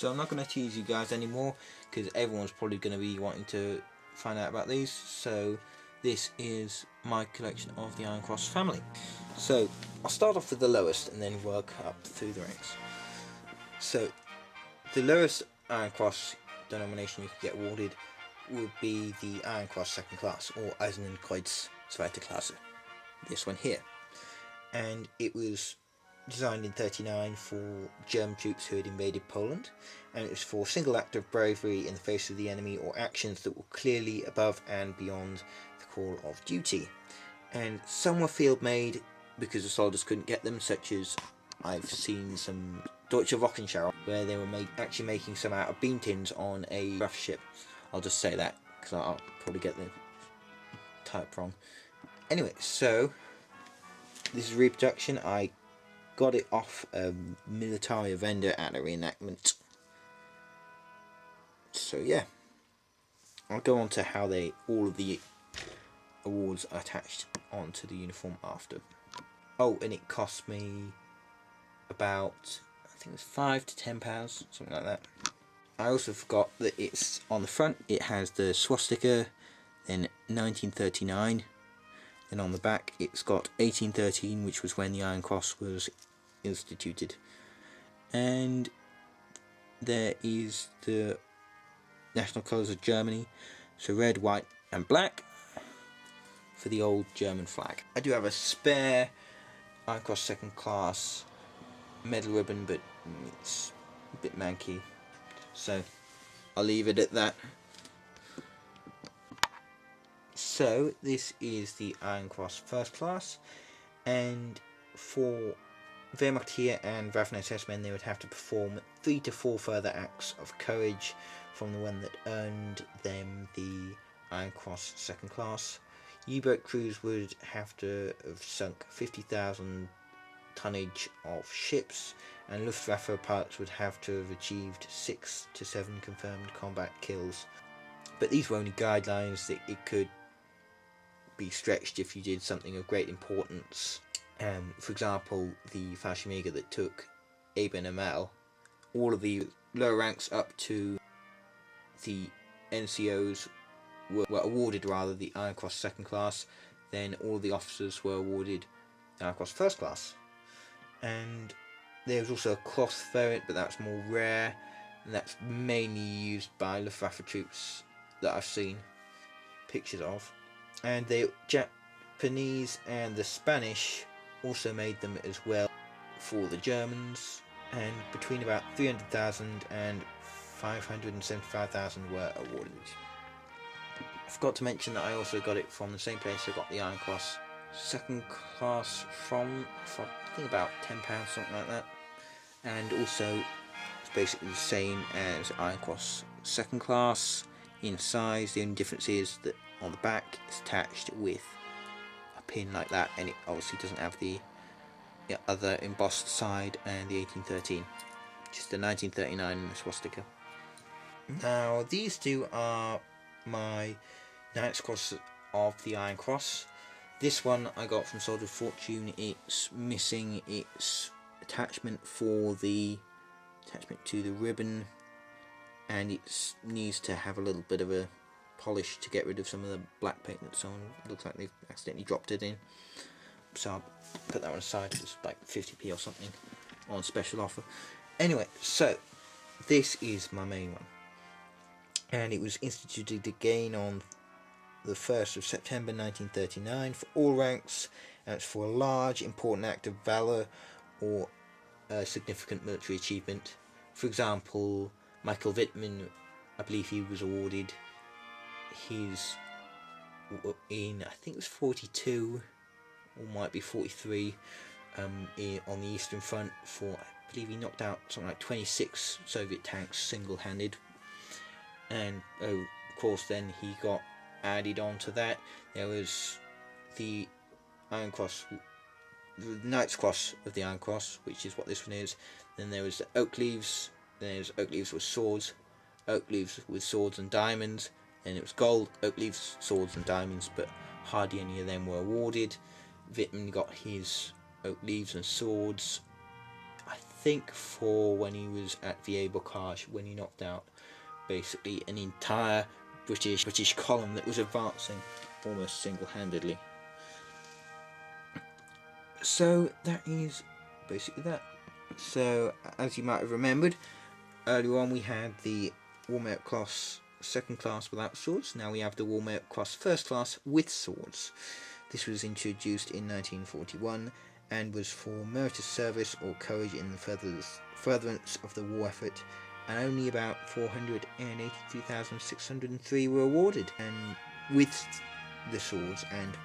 So I'm not going to tease you guys anymore, because everyone's probably going to be wanting to find out about these. So this is my collection of the Iron Cross family. So I'll start off with the lowest and then work up through the ranks. So the lowest Iron Cross denomination you could get awarded would be the Iron Cross second class, or Eisernen Kreuz zweite Klasse, this one here. And it was designed in '39 for German troops who had invaded Poland, and it was for a single act of bravery in the face of the enemy, or actions that were clearly above and beyond the call of duty. And some were field made because the soldiers couldn't get them, such as I've seen some Deutsche Wochenschau where they were actually making some out of bean tins on a rough ship. I'll just say that because I'll probably get the type wrong. Anyway, so this is reproduction. I got it off a military vendor at a reenactment. So yeah, I'll go on to how all of the awards are attached onto the uniform after. Oh, and it cost me about, I think it was £5 to £10, something like that. I also forgot that it's on the front, it has the swastika, then 1939, then on the back it's got 1813, which was when the Iron Cross was instituted, and there is the national colours of Germany, so red, white and black for the old German flag. I do have a spare Iron Cross second class medal ribbon, but it's a bit manky, so I'll leave it at that. So this is the Iron Cross first class, and for Wehrmacht here and Waffen SS men, they would have to perform 3 to 4 further acts of courage from the one that earned them the Iron Cross second class. U-boat crews would have to have sunk 50,000 tonnage of ships, and Luftwaffe pilots would have to have achieved 6 to 7 confirmed combat kills. But these were only guidelines, that it could be stretched if you did something of great importance. For example, the Fallschirmjäger that took Eben Amel, all of the lower ranks up to the NCOs were awarded the Iron Cross second class, then all of the officers were awarded the Iron Cross first class. And there was also a cloth variant, but that's more rare, and that's mainly used by Luftwaffe troops that I've seen pictures of. And the Japanese and the Spanish also made them as well for the Germans, and between about 300,000 and 575,000 were awarded. I forgot to mention that I also got it from the same place I got the Iron Cross second class from, for I think about £10, something like that. And also it's basically the same as Iron Cross second class in size. The only difference is that on the back it's attached with a pin like that, and it obviously doesn't have the other embossed side and the 1813, just the 1939 and the swastika. Now these two are my Knight's Cross of the Iron Cross. This one I got from Soldier of Fortune. It's missing its attachment for the attachment to the ribbon, and it needs to have a little bit of a polish to get rid of some of the black paint that's on. It looks like they've accidentally dropped it in, so I'll put that one aside. It's like 50p or something on special offer. Anyway, so this is my main one, and it was instituted again on the 1st of September 1939 for all ranks, and it's for a large important act of valour or a significant military achievement. For example, Michael Wittmann, I believe he was awarded his in, I think it was 42 or might be 43, on the Eastern Front, for, I believe he knocked out something like 26 Soviet tanks single-handed. And of course then he got added on to that. There was the Iron Cross, the Knight's Cross of the Iron Cross, which is what this one is. Then there was the oak leaves, then there's oak leaves with swords, oak leaves with swords and diamonds, then it was gold, oak leaves, swords and diamonds, but hardly any of them were awarded. Wittmann got his oak leaves and swords, I think for when he was at VA Bocage, when he knocked out basically an entire British column that was advancing almost single-handedly. So that is basically that. So as you might have remembered, earlier on we had the War Merit Cross second class without swords. Now we have the War Merit Cross first class with swords. This was introduced in 1941 and was for meritorious service or courage in the furtherance of the war effort, and only about 482,603 were awarded and with the swords, and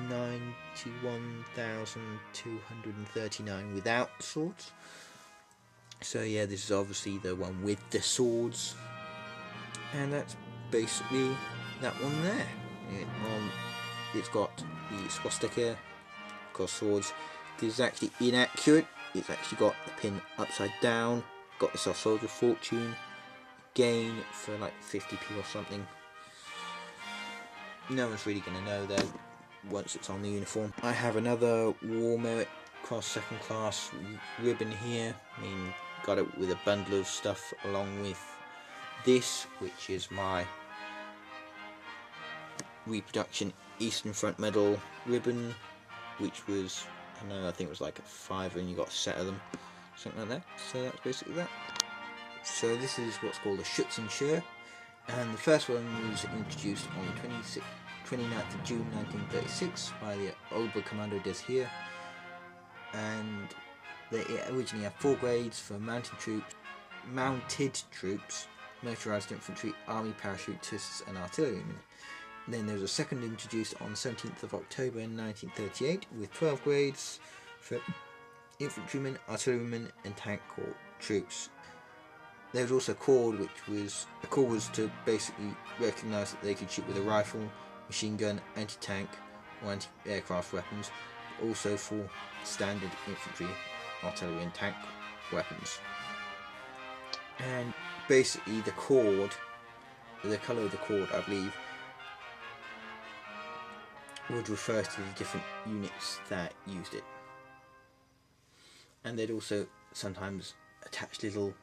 91,239 without swords. So yeah, this is obviously the one with the swords, and that's basically that one there. It's got the swastika, of course, swords. This is actually inaccurate. It's actually got the pin upside down. Got this off Soldier Fortune. Again, for like 50p or something. No one's really going to know though, once it's on the uniform. I have another War Merit Cross second class ribbon here. I mean, got it with a bundle of stuff along with this, which is my reproduction Eastern Front Medal ribbon, which was, I think it was like a £5 and you got a set of them, something like that. So that's basically that. So this is what's called a Schützenschnur, and the first one was introduced on the 29th of June 1936 by the Oberkommando des Heer, and they originally had 4 grades for mounted troops, motorised infantry, army parachutists and artillerymen. Then there was a second introduced on 17th of October in 1938 with 12 grades for infantrymen, artillerymen and tank corps troops. There was also a corps, was to basically recognise that they could shoot with a rifle, machine gun, anti-tank or anti-aircraft weapons, but also for standard infantry, artillery and tank weapons. And basically the colour of the cord, I believe, would refer to the different units that used it. And they'd also sometimes attach little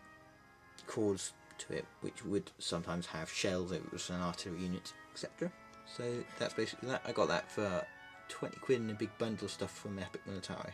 cords to it, which would sometimes have shells if it was an artillery unit, etc. So that's basically that. I got that for 20 quid in a big bundle of stuff from Epic Military.